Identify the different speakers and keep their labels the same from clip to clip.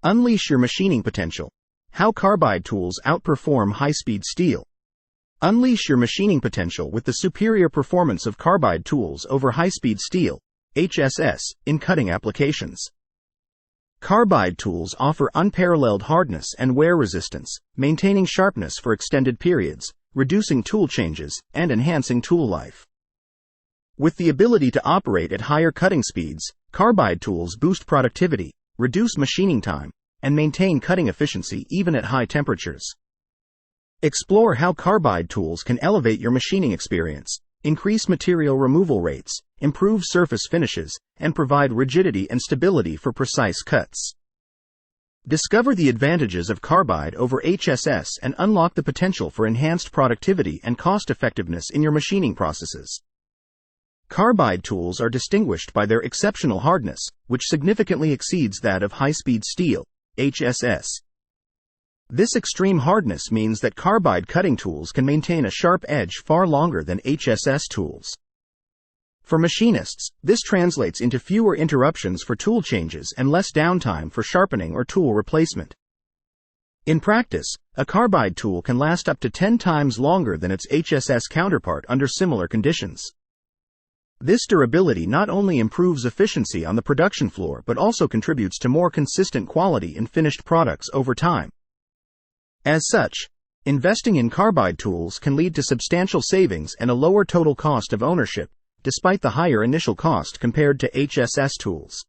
Speaker 1: Unleash your machining potential. How carbide tools outperform high-speed steel. Unleash your machining potential with the superior performance of carbide tools over high-speed steel, HSS, in cutting applications. Carbide tools offer unparalleled hardness and wear resistance, maintaining sharpness for extended periods, reducing tool changes, and enhancing tool life. With the ability to operate at higher cutting speeds, carbide tools boost productivity, reduce machining time, and maintain cutting efficiency even at high temperatures. Explore how carbide tools can elevate your machining experience, increase material removal rates, improve surface finishes, and provide rigidity and stability for precise cuts. Discover the advantages of carbide over HSS and unlock the potential for enhanced productivity and cost-effectiveness in your machining processes. Carbide tools are distinguished by their exceptional hardness, which significantly exceeds that of high-speed steel, HSS. This extreme hardness means that carbide cutting tools can maintain a sharp edge far longer than HSS tools. For machinists, this translates into fewer interruptions for tool changes and less downtime for sharpening or tool replacement. In practice, a carbide tool can last up to 10 times longer than its HSS counterpart under similar conditions. This durability not only improves efficiency on the production floor but also contributes to more consistent quality in finished products over time. As such, investing in carbide tools can lead to substantial savings and a lower total cost of ownership, despite the higher initial cost compared to HSS tools.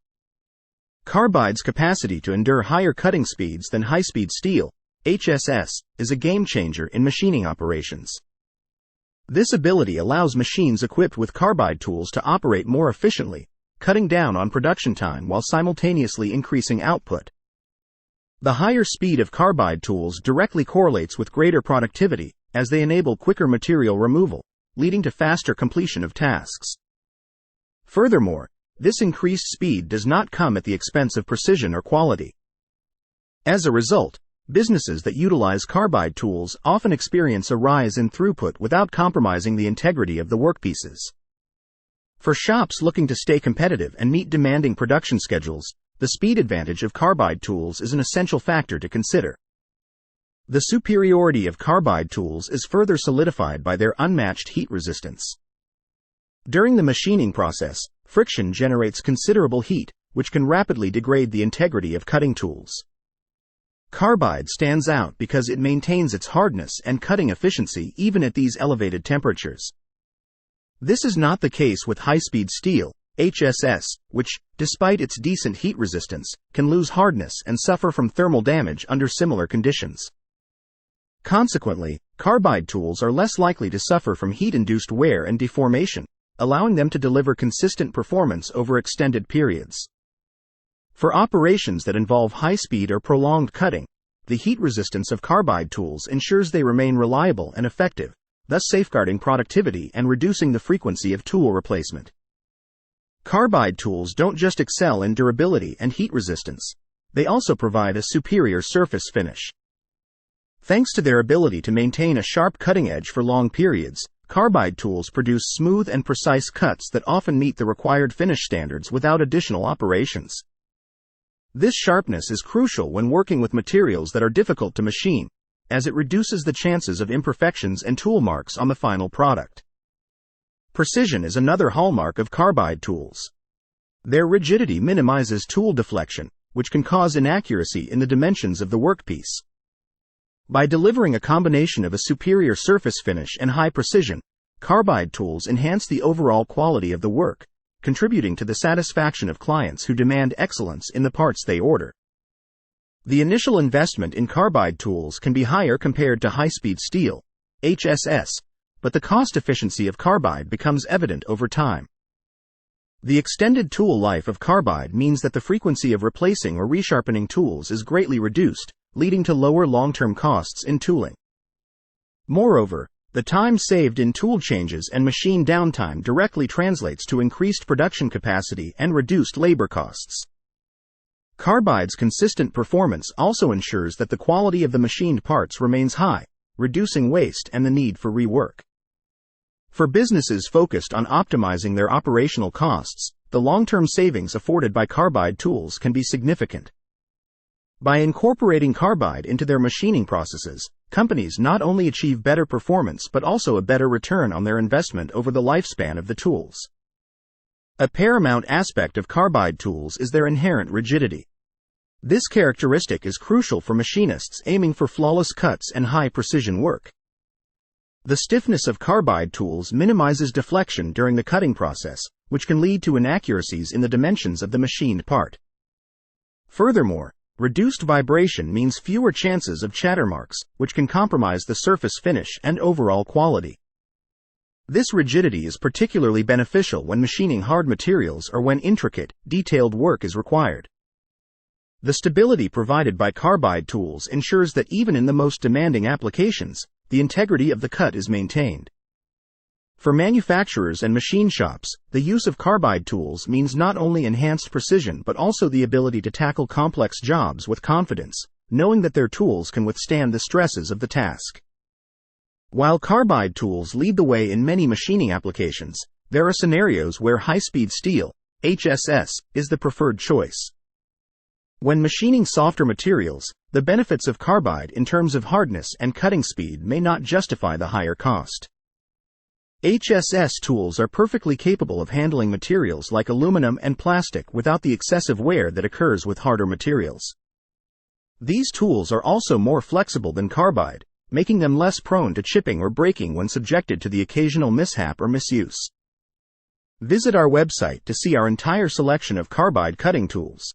Speaker 1: Carbide's capacity to endure higher cutting speeds than high-speed steel, HSS, is a game-changer in machining operations. This ability allows machines equipped with carbide tools to operate more efficiently, cutting down on production time while simultaneously increasing output. The higher speed of carbide tools directly correlates with greater productivity, as they enable quicker material removal, leading to faster completion of tasks. Furthermore, this increased speed does not come at the expense of precision or quality. As a result, businesses that utilize carbide tools often experience a rise in throughput without compromising the integrity of the workpieces. For shops looking to stay competitive and meet demanding production schedules, the speed advantage of carbide tools is an essential factor to consider. The superiority of carbide tools is further solidified by their unmatched heat resistance. During the machining process, friction generates considerable heat, which can rapidly degrade the integrity of cutting tools. Carbide stands out because it maintains its hardness and cutting efficiency even at these elevated temperatures. This is not the case with high-speed steel, HSS, which, despite its decent heat resistance, can lose hardness and suffer from thermal damage under similar conditions. Consequently, carbide tools are less likely to suffer from heat-induced wear and deformation, allowing them to deliver consistent performance over extended periods. For operations that involve high-speed or prolonged cutting, the heat resistance of carbide tools ensures they remain reliable and effective, thus safeguarding productivity and reducing the frequency of tool replacement. Carbide tools don't just excel in durability and heat resistance, they also provide a superior surface finish. Thanks to their ability to maintain a sharp cutting edge for long periods, carbide tools produce smooth and precise cuts that often meet the required finish standards without additional operations. This sharpness is crucial when working with materials that are difficult to machine, as it reduces the chances of imperfections and tool marks on the final product. Precision is another hallmark of carbide tools. Their rigidity minimizes tool deflection, which can cause inaccuracy in the dimensions of the workpiece. By delivering a combination of a superior surface finish and high precision, carbide tools enhance the overall quality of the work, contributing to the satisfaction of clients who demand excellence in the parts they order. The initial investment in carbide tools can be higher compared to high-speed steel, HSS, but the cost efficiency of carbide becomes evident over time. The extended tool life of carbide means that the frequency of replacing or resharpening tools is greatly reduced, leading to lower long-term costs in tooling. Moreover, the time saved in tool changes and machine downtime directly translates to increased production capacity and reduced labor costs. Carbide's consistent performance also ensures that the quality of the machined parts remains high, reducing waste and the need for rework. For businesses focused on optimizing their operational costs, the long-term savings afforded by carbide tools can be significant. By incorporating carbide into their machining processes, companies not only achieve better performance but also a better return on their investment over the lifespan of the tools. A paramount aspect of carbide tools is their inherent rigidity. This characteristic is crucial for machinists aiming for flawless cuts and high-precision work. The stiffness of carbide tools minimizes deflection during the cutting process, which can lead to inaccuracies in the dimensions of the machined part. Furthermore, reduced vibration means fewer chances of chatter marks, which can compromise the surface finish and overall quality. This rigidity is particularly beneficial when machining hard materials or when intricate, detailed work is required. The stability provided by carbide tools ensures that even in the most demanding applications, the integrity of the cut is maintained. For manufacturers and machine shops, the use of carbide tools means not only enhanced precision but also the ability to tackle complex jobs with confidence, knowing that their tools can withstand the stresses of the task. While carbide tools lead the way in many machining applications, there are scenarios where high-speed steel, HSS, is the preferred choice. When machining softer materials, the benefits of carbide in terms of hardness and cutting speed may not justify the higher cost. HSS tools are perfectly capable of handling materials like aluminum and plastic without the excessive wear that occurs with harder materials. These tools are also more flexible than carbide, making them less prone to chipping or breaking when subjected to the occasional mishap or misuse. Visit our website to see our entire selection of carbide cutting tools.